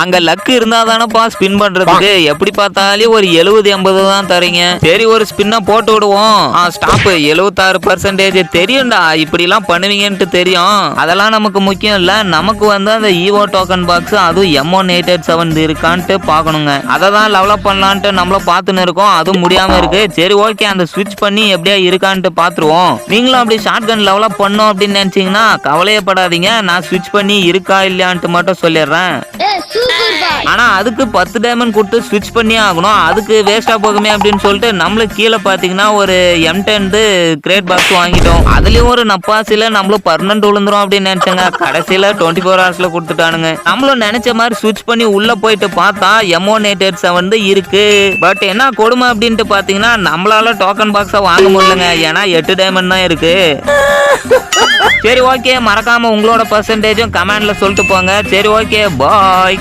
அங்க லக்கு இருந்தா தானப்பா ஸ்பின் பண்றதுக்கு. எப்படி பார்த்தாலே ஒரு 70-80 தான் தரீங்க. சரி ஒரு ஸ்பின்ன போட்டு விடுவோம். ஸ்டாப். 76% தெரியும்டா, இப்படி எல்லாம் பண்ணுவீங்கன்னு தெரியும். அதெல்லாம் நமக்கு முக்கியம் இல்ல. நமக்கு வந்து அந்த ஈவோ டோக்கன் பாக்ஸ் அதுவும் M1887 இருக்கான்ட்டு பாக்கணுங்க. அதை தான் லெவலப் பண்ணலான்ட்டு நம்மள பாத்துன்னு இருக்கோம். அது முடியாம இருக்கு. சரி ஓகே, அந்த ஸ்விட்ச் பண்ணி எப்படியா இருக்கான்ட்டு பாத்துருவோம். நீங்களும் அப்படி ஷார்ட் கன் லெவலப் பண்ணும் அப்படின்னு நினைச்சீங்கன்னா கவலையப்படாதீங்க. நான் ஸ்விட்ச் பண்ணி இருக்கா இல்லையான்ட்டு மட்டும் சொல்லிடுறேன். ஆனா அதுக்கு 10 டைமண்ட் கொடுத்து ஸ்விட்ச் பண்ணி ஆகணும். அதுக்கு வேஸ்டா போகுமே அப்படின்னு சொல்லிட்டு நம்மளுக்கு கீழே பாத்தீங்கன்னா ஒரு M10 கிரேட் பாக்ஸ் வாங்கிட்டோம். அதுலயும் ஒரு நப்பாசில நம்மளும் பர்மனன்ட் விழுந்துரும் அப்படின்னு நினைச்சங்க. கடைசியில 24 ஹவர்ஸ்ல கொடுத்துட்டானுங்க. நம்மளும் நினைச்ச மாதிரி ஸ்விட்ச் பண்ணி உள்ள போயிட்டு பார்த்தா M1887 இருக்கு. பட் என்ன கொடுமை அப்படின்ட்டு பாத்தீங்கன்னா நம்மளால டோக்கன் பாக்ஸா வாங்க முடியலங்க. ஏன்னா 8 டைமண்ட் தான் இருக்கு. சரி ஓகே, மறக்காம உங்களோட பர்சன்டேஜும் கமெண்ட்ல சொல்லிட்டு போங்க. சரி ஓகே, பாய்.